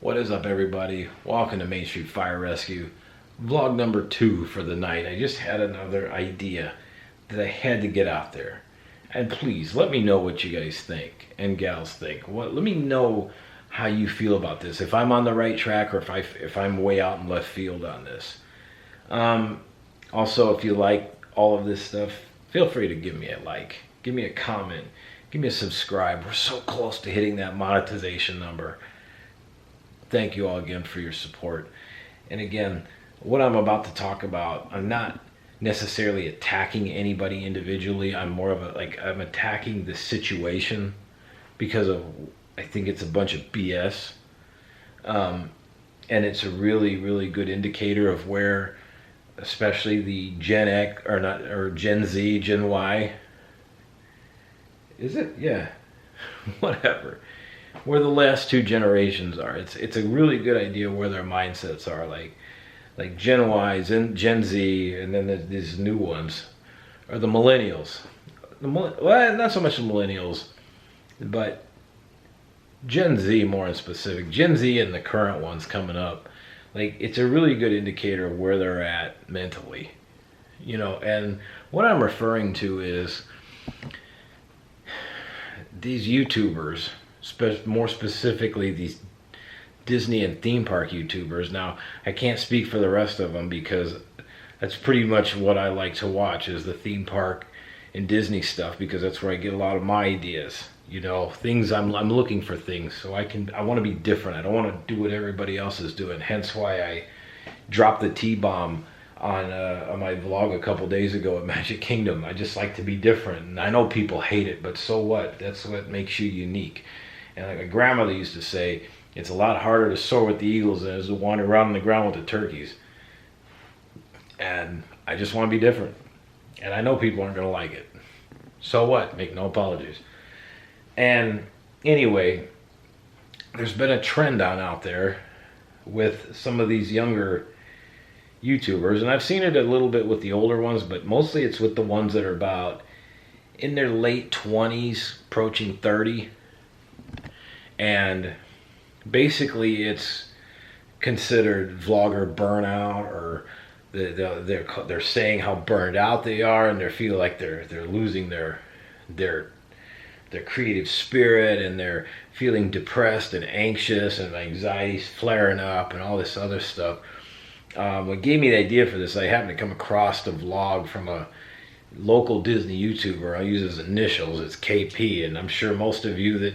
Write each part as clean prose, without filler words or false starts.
What is up, everybody? Welcome to Main Street Fire Rescue. Vlog number 2 for the night. I just had another idea that I had to get out there. And please, let me know what you guys think and gals think. Let me know how you feel about this. If I'm on the right track or if I'm way out in left field on this. Also, if you like all of this stuff, feel free to give me a like. Give me a comment. Give me a subscribe. We're so close to hitting that monetization number. Thank you all again for your support. And again, what I'm about to talk about, I'm not necessarily attacking anybody individually. I'm more of I'm attacking the situation because I think it's a bunch of BS. And it's a really, really good indicator of where, especially the Gen X, or Gen Z, Gen Y. Is it? Yeah. Whatever. Where the last two generations are. It's a really good idea where their mindsets are, like Gen Y, Gen Z, and then there's these new ones are the millennials. Well, not so much the millennials, but Gen Z more in specific. Gen Z and the current ones coming up. Like, it's a really good indicator of where they're at mentally. You know, and what I'm referring to is these YouTubers, more specifically these Disney and theme park YouTubers. Now, I can't speak for the rest of them because that's pretty much what I like to watch, is the theme park and Disney stuff, because that's where I get a lot of my ideas. You know, things I'm looking for things, so I want to be different. I don't want to do what everybody else is doing. Hence why I dropped the T-bomb on my vlog a couple days ago at Magic Kingdom. I just like to be different, and I know people hate it, but so what? That's what makes you unique. And like my grandmother used to say, it's a lot harder to soar with the eagles than it is to wander around on the ground with the turkeys. And I just want to be different. And I know people aren't going to like it. So what? Make no apologies. And anyway, there's been a trend out there with some of these younger YouTubers. And I've seen it a little bit with the older ones, but mostly it's with the ones that are about in their late 20s, approaching 30. And basically it's considered vlogger burnout, or they're saying how burned out they are, and they feel like they're losing their creative spirit, and they're feeling depressed and anxious, and anxiety's flaring up and all this other stuff. What gave me the idea for this, I happened to come across a vlog from a local Disney YouTuber. I'll use his initials, it's KP, and I'm sure most of you that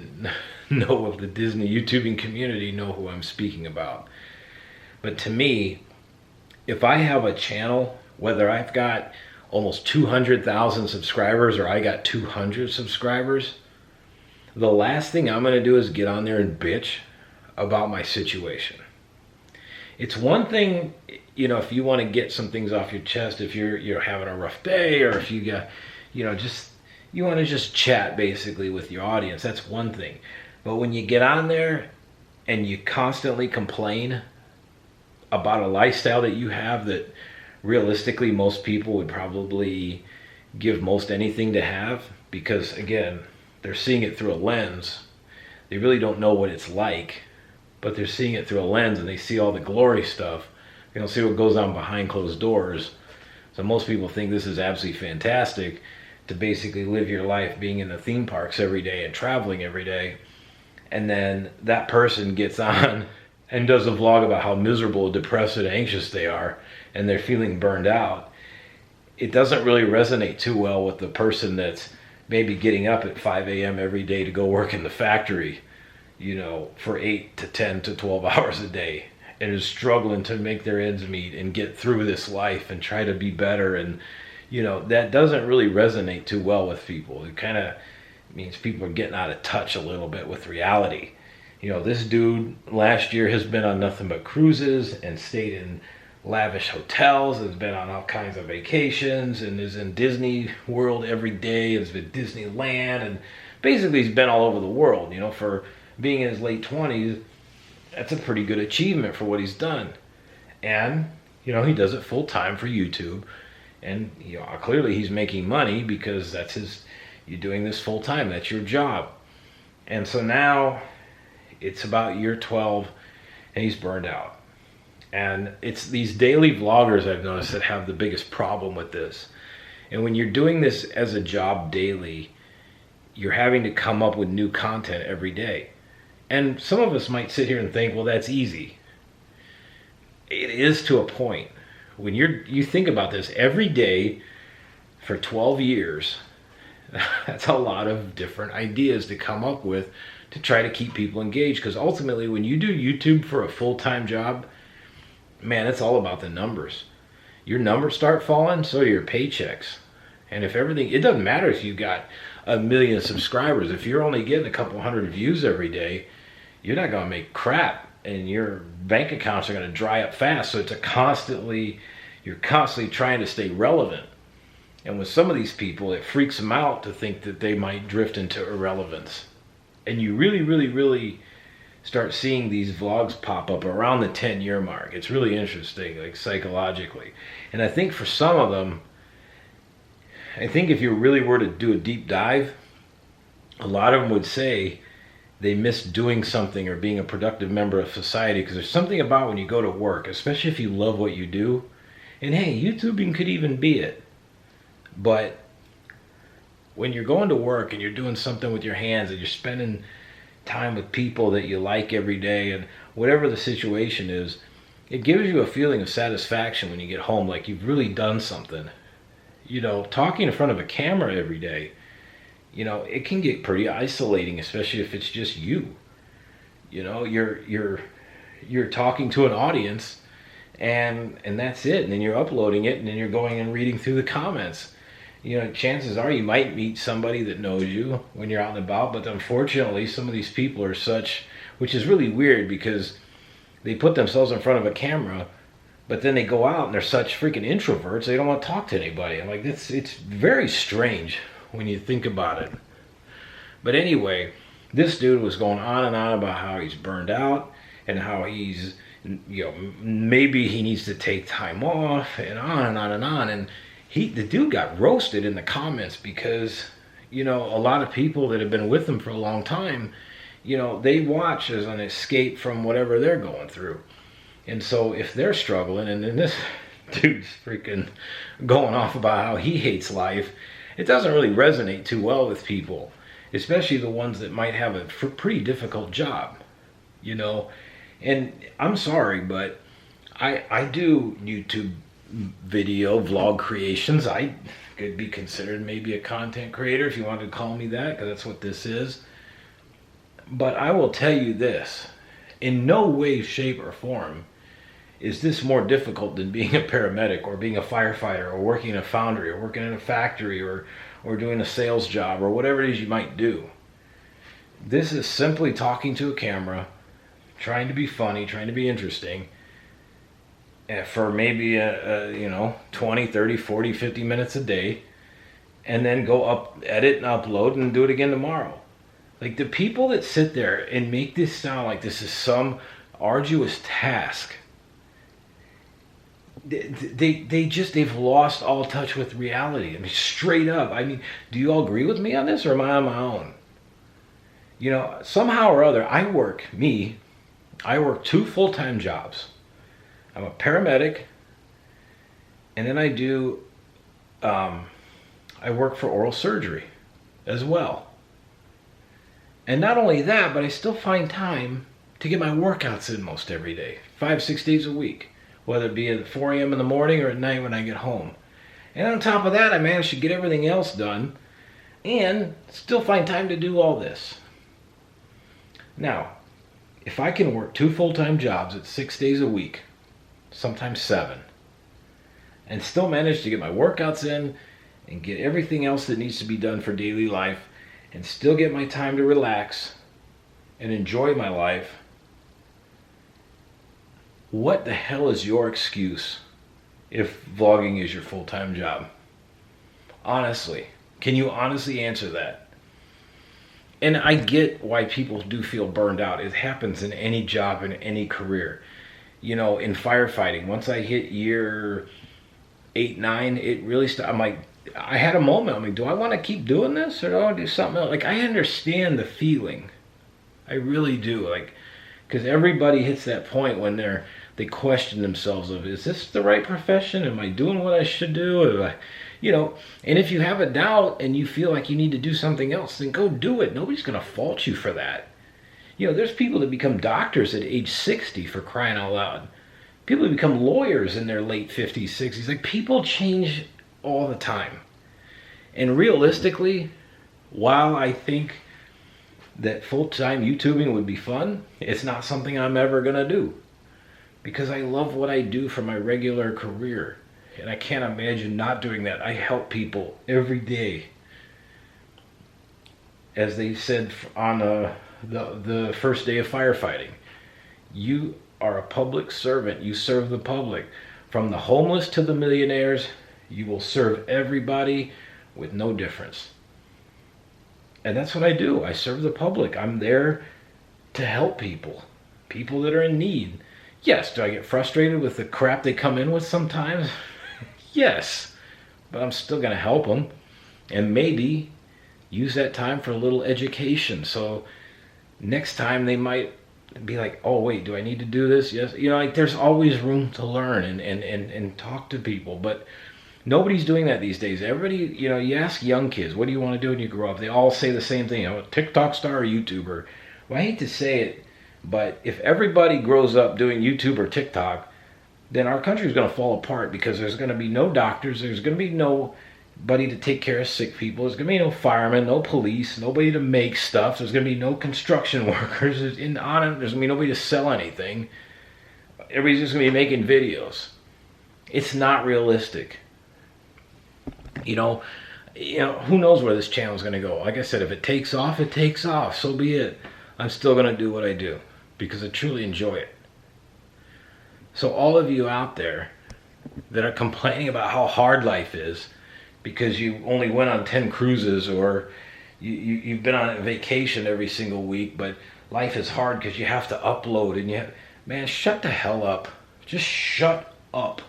know of the Disney YouTubing community know who I'm speaking about. But to me, if I have a channel, whether I've got almost 200,000 subscribers or I got 200 subscribers, the last thing I'm going to do is get on there and bitch about my situation. It's one thing, you know, if you want to get some things off your chest, if you're having a rough day, or if you got, you know, you want to just chat basically with your audience, that's one thing. But when you get on there and you constantly complain about a lifestyle that you have that realistically most people would probably give most anything to have, because again, they're seeing it through a lens. They really don't know what it's like, but they're seeing it through a lens, and they see all the glory stuff. They don't see what goes on behind closed doors. So most people think this is absolutely fantastic to basically live your life being in the theme parks every day and traveling every day. And then that person gets on and does a vlog about how miserable, depressed, and anxious they are, and they're feeling burned out. It doesn't really resonate too well with the person that's maybe getting up at 5 a.m. every day to go work in the factory, you know, for 8 to 10 to 12 hours a day, and is struggling to make their ends meet and get through this life and try to be better. And, you know, that doesn't really resonate too well with people. It kind of means people are getting out of touch a little bit with reality. You know, this dude last year has been on nothing but cruises and stayed in lavish hotels, has been on all kinds of vacations, and is in Disney World every day, has been Disneyland, and basically he's been all over the world. You know, for being in his late 20s, that's a pretty good achievement for what he's done. And, you know, he does it full time for YouTube, and, you know, clearly he's making money because that's you're doing this full time, that's your job. And so now it's about year 12, and he's burned out. And it's these daily vloggers I've noticed that have the biggest problem with this. And when you're doing this as a job daily, you're having to come up with new content every day. And some of us might sit here and think, well, that's easy. It is to a point. When you think about this every day for 12 years, that's a lot of different ideas to come up with to try to keep people engaged. Because ultimately, when you do YouTube for a full-time job, man, it's all about the numbers. Your numbers start falling, so do your paychecks. And if everything, it doesn't matter if you got 1 million subscribers. If you're only getting a couple hundred views every day, you're not going to make crap, and your bank accounts are going to dry up fast. So it's you're constantly trying to stay relevant. And with some of these people, it freaks them out to think that they might drift into irrelevance. And you really, really, really start seeing these vlogs pop up around the 10-year mark. It's really interesting, like psychologically. And I think for some of them, I think if you really were to do a deep dive, a lot of them would say they miss doing something or being a productive member of society, because there's something about when you go to work, especially if you love what you do, and hey, YouTubing could even be it. But when you're going to work and you're doing something with your hands and you're spending time with people that you like every day, and whatever the situation is, it gives you a feeling of satisfaction when you get home, like you've really done something. You know, talking in front of a camera every day, you know, it can get pretty isolating, especially if it's just you. You know, you're talking to an audience, and that's it. And then you're uploading it, and then you're going and reading through the comments. You know, chances are you might meet somebody that knows you when you're out and about, but unfortunately some of these people are such, which is really weird, because they put themselves in front of a camera, but then they go out and they're such freaking introverts, they don't want to talk to anybody. I'm like, it's very strange when you think about it. But anyway, this dude was going on and on about how he's burned out and how he's, you know, maybe he needs to take time off, and on and on and on. And the dude got roasted in the comments because, you know, a lot of people that have been with him for a long time, you know, they watch as an escape from whatever they're going through. And so if they're struggling, and then this dude's freaking going off about how he hates life, it doesn't really resonate too well with people, especially the ones that might have a pretty difficult job, you know. And I'm sorry, but I do YouTube video vlog creations. I could be considered maybe a content creator if you wanted to call me that, because that's what this is. But I will tell you this, in no way, shape, or form is this more difficult than being a paramedic or being a firefighter or working in a foundry or working in a factory or doing a sales job or whatever it is you might do. This is simply talking to a camera, trying to be funny, trying to be interesting, for maybe you know, 20, 30, 40, 50 minutes a day, and then go up, edit and upload, and do it again tomorrow. Like, the people that sit there and make this sound like this is some arduous task, they've lost all touch with reality. I mean, straight up. I mean, do you all agree with me on this, or am I on my own? You know, somehow or other, I work 2 full-time jobs. I'm a paramedic, and then I work for oral surgery as well. And not only that, but I still find time to get my workouts in most every day, 5-6 days a week, whether it be at 4 a.m. in the morning or at night when I get home. And on top of that, I manage to get everything else done and still find time to do all this. Now, if I can work 2 full-time jobs at 6 days a week, sometimes 7, and still manage to get my workouts in and get everything else that needs to be done for daily life, and still get my time to relax and enjoy my life, what the hell is your excuse if vlogging is your full-time job? Honestly, can you honestly answer that? And I get why people do feel burned out. It happens in any job, in any career. You know, in firefighting, once I hit year 8, 9, it really started. I'm like, I had a moment. I'm like, do I want to keep doing this, or do I want to do something else? Like, I understand the feeling. I really do. Like, Because everybody hits that point when they question themselves of, is this the right profession? Am I doing what I should do? And if you have a doubt and you feel like you need to do something else, then go do it. Nobody's going to fault you for that. There's people that become doctors at age 60, for crying out loud. People that become lawyers in their late 50s, 60s. Like, people change all the time. And realistically, while I think that full-time YouTubing would be fun, it's not something I'm ever going to do. Because I love what I do for my regular career. And I can't imagine not doing that. I help people every day. As they said on the first day of firefighting, you are a public servant. You serve the public. From the homeless to the millionaires, you will serve everybody with no difference. And that's what I do. I serve the public. I'm there to help people that are in need. Yes, do I get frustrated with the crap they come in with sometimes? Yes, but I'm still going to help them, and maybe use that time for a little education. So next time they might be like, oh wait, do I need to do this? Yes. There's always room to learn and talk to people, but nobody's doing that these days. Everybody, you ask young kids, what do you want to do when you grow up? They all say the same thing, TikTok star or YouTuber. Well, I hate to say it, but if everybody grows up doing YouTube or TikTok, then our country is going to fall apart, because there's going to be no doctors, there's going to be nobody to take care of sick people, there's going to be no firemen, no police, nobody to make stuff, there's going to be no construction workers, there's going to be nobody to sell anything. Everybody's just going to be making videos. It's not realistic. Who knows where this channel is going to go. Like I said, if it takes off, it takes off. So be it. I'm still going to do what I do because I truly enjoy it. So all of you out there that are complaining about how hard life is because you only went on 10 cruises, or you've been on a vacation every single week, but life is hard because you have to upload, and man, shut the hell up. Just shut up.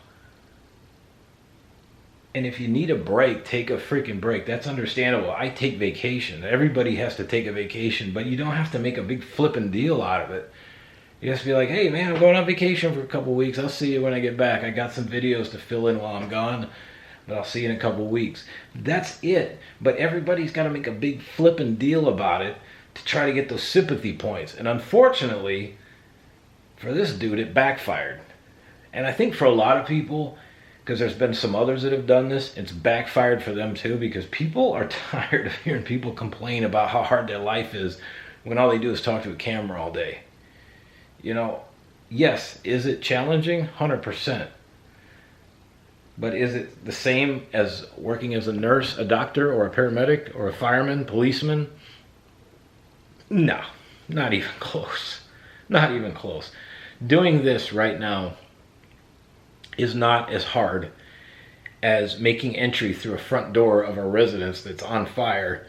And if you need a break, take a freaking break. That's understandable. I take vacation. Everybody has to take a vacation, but you don't have to make a big flippin' deal out of it. You have to be like, hey man, I'm going on vacation for a couple weeks. I'll see you when I get back. I got some videos to fill in while I'm gone, but I'll see you in a couple weeks. That's it. But everybody's got to make a big flippin' deal about it to try to get those sympathy points. And unfortunately, for this dude, it backfired. And I think for a lot of people, because there's been some others that have done this, it's backfired for them too, because people are tired of hearing people complain about how hard their life is when all they do is talk to a camera all day. Yes, is it challenging? 100%. But is it the same as working as a nurse, a doctor, or a paramedic, or a fireman, policeman? No, not even close. Not even close. Doing this right now is not as hard as making entry through a front door of a residence that's on fire,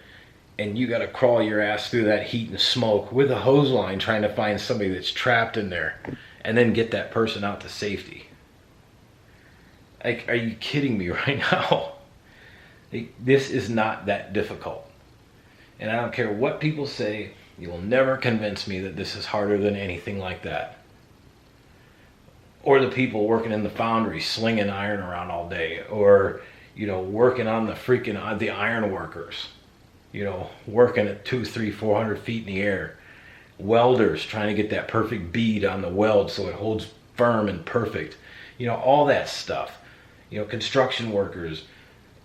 and you got to crawl your ass through that heat and smoke with a hose line trying to find somebody that's trapped in there, and then get that person out to safety. Like, are you kidding me right now? This is not that difficult. And I don't care what people say, you will never convince me that this is harder than anything like that. Or the people working in the foundry slinging iron around all day, or working on the iron workers, working at 200, 300, 400 feet in the air. Welders trying to get that perfect bead on the weld so it holds firm and perfect. All that stuff. Construction workers,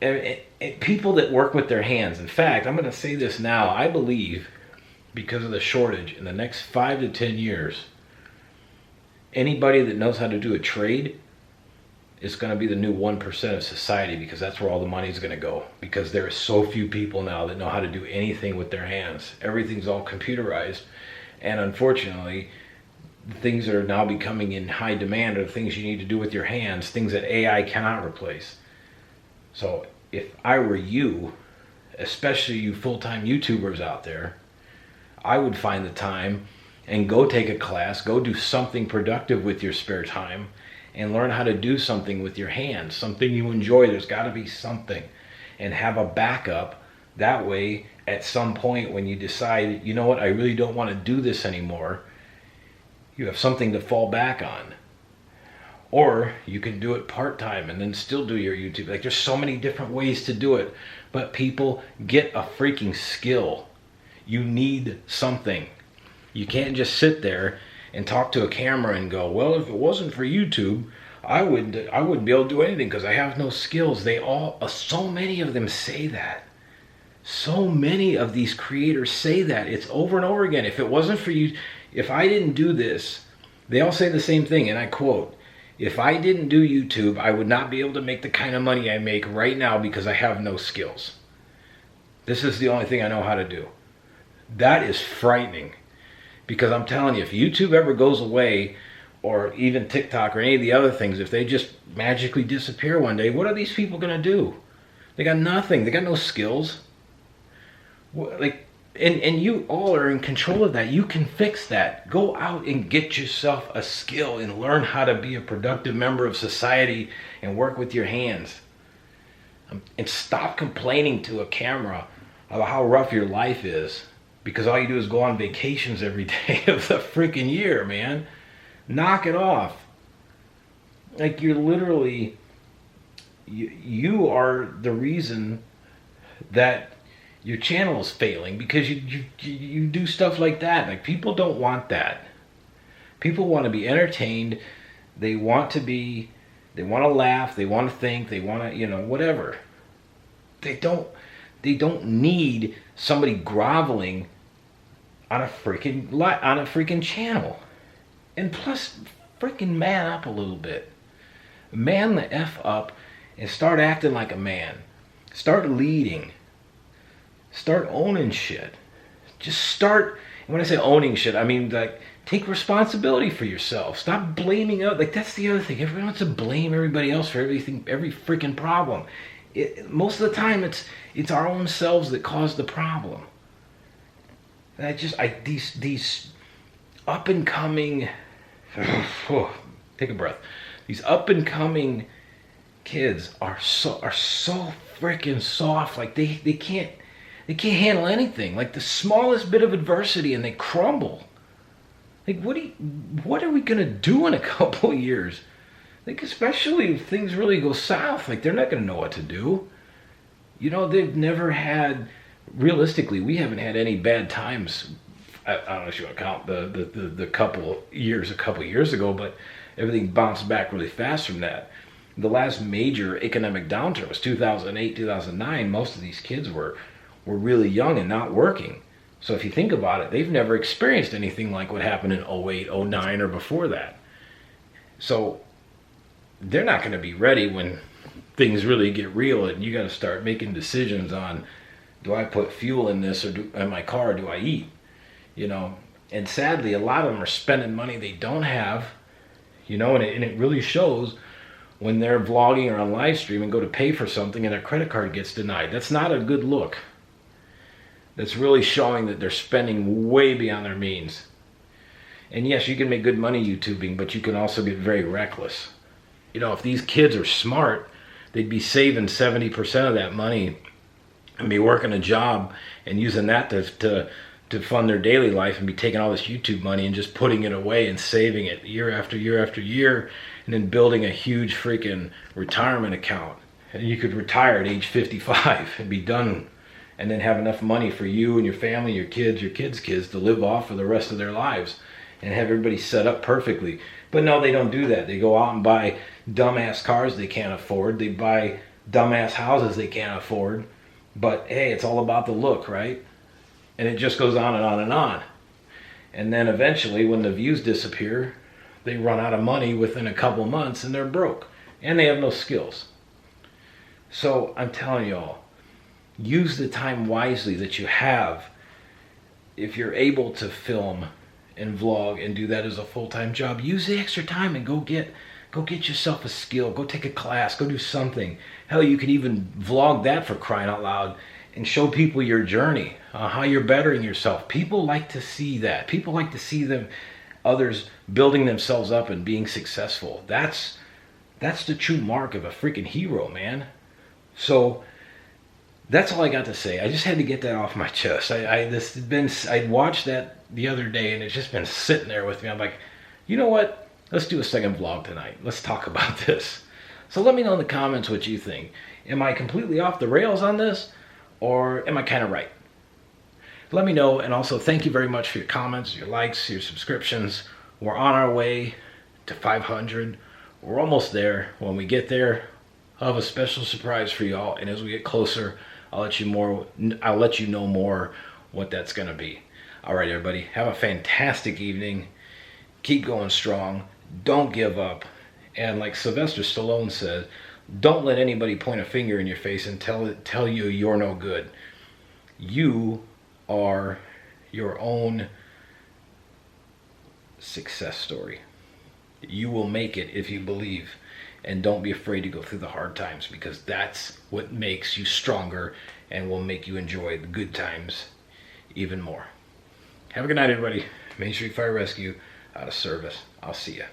and people that work with their hands. In fact, I'm going to say this now. I believe, because of the shortage, in the next 5 to 10 years, anybody that knows how to do a trade is going to be the new 1% of society, because that's where all the money is going to go, because there are so few people now that know how to do anything with their hands. Everything's all computerized, and unfortunately the things that are now becoming in high demand are the things you need to do with your hands, things that AI cannot replace. So if I were you, especially you full-time YouTubers out there, I would find the time and go take a class, go do something productive with your spare time, and learn how to do something with your hands, something you enjoy. There's got to be something, and have a backup. That way, at some point when you decide, you know what, I really don't want to do this anymore, You have something to fall back on. Or you can do it part-time and then still do your YouTube. Like, there's so many different ways to do it. But people, get a freaking skill. You need something. You can't just sit there and talk to a camera and go, well, if it wasn't for YouTube, I wouldn't be able to do anything because I have no skills. So many of them say that. So many of these creators say that. It's over and over again. If it wasn't for you, if I didn't do this, they all say the same thing, and I quote, if I didn't do YouTube, I would not be able to make the kind of money I make right now because I have no skills. This is the only thing I know how to do. That is frightening. Because I'm telling you, if YouTube ever goes away, or even TikTok or any of the other things, if they just magically disappear one day, what are these people going to do? They got nothing. They got no skills. And you all are in control of that. You can fix that. Go out and get yourself a skill and learn how to be a productive member of society and work with your hands. And stop complaining to a camera about how rough your life is, because all you do is go on vacations every day of the freaking year, man. Knock it off. Like, you're literally, you are the reason that your channel is failing, because you do stuff like that. Like, people don't want that. People want to be entertained. They want to laugh. They want to think. They want to, whatever. They don't need somebody groveling on a freaking channel. And plus, freaking man up a little bit. Man the F up and start acting like a man. Start leading. Start owning shit. Just start, and when I say owning shit, I mean, like, take responsibility for yourself. Stop blaming others. Like, that's the other thing. Everyone wants to blame everybody else for everything, every freaking problem. Most of the time, it's our own selves that cause the problem. And these up and coming, take a breath. These up and coming kids are so freaking soft. Like, they can't handle anything. Like, the smallest bit of adversity and they crumble. Like, what are we gonna do in a couple of years? Like, especially if things really go south, like, they're not gonna know what to do. They've never had, realistically, we haven't had any bad times. I don't know if you want to count the couple years ago, but everything bounced back really fast from that. The last major economic downturn was 2008, 2009. Most of these kids were really young and not working. So if you think about it, they've never experienced anything like what happened in 08, 09, or before that. So they're not going to be ready when things really get real, and you got to start making decisions on, do I put fuel in this, or in my car, or do I eat? And sadly, a lot of them are spending money they don't have, and it really shows when they're vlogging or on live stream and go to pay for something and their credit card gets denied. That's not a good look. That's really showing that they're spending way beyond their means. And yes, you can make good money YouTubing, but you can also get very reckless. If these kids are smart, they'd be saving 70% of that money and be working a job and using that to fund their daily life, and be taking all this YouTube money and just putting it away and saving it year after year after year, and then building a huge freaking retirement account. And you could retire at age 55 and be done, and then have enough money for you and your family, your kids' kids to live off for the rest of their lives, and have everybody set up perfectly. But no, they don't do that. They go out and buy dumbass cars they can't afford. They buy dumbass houses they can't afford. But hey, it's all about the look, right? And it just goes on and on and on. And then eventually, when the views disappear, they run out of money within a couple months and they're broke. And they have no skills. So I'm telling y'all, use the time wisely that you have. If you're able to film and vlog and do that as a full-time job, use the extra time and go get yourself a skill. Go take a class. Go do something. Hell, you could even vlog that, for crying out loud, and show people your journey, how you're bettering yourself. People like to see that. People like to see others building themselves up and being successful. That's the true mark of a freaking hero, man. So that's all I got to say. I just had to get that off my chest. I watched that the other day, and it's just been sitting there with me. I'm like, You know what? Let's do a second vlog tonight. Let's talk about this. So let me know in the comments what you think. Am I completely off the rails on this, or am I kind of right? Let me know, and also thank you very much for your comments, your likes, your subscriptions. We're on our way to 500. We're almost there. When we get there, I'll have a special surprise for y'all, and as we get closer, I'll let you know more what that's gonna be. All right, everybody, have a fantastic evening. Keep going strong. Don't give up. And like Sylvester Stallone said, don't let anybody point a finger in your face and tell you you're no good. You are your own success story. You will make it if you believe, and don't be afraid to go through the hard times, because that's what makes you stronger and will make you enjoy the good times even more. Have a good night, everybody. Main Street Fire Rescue, out of service. I'll see ya.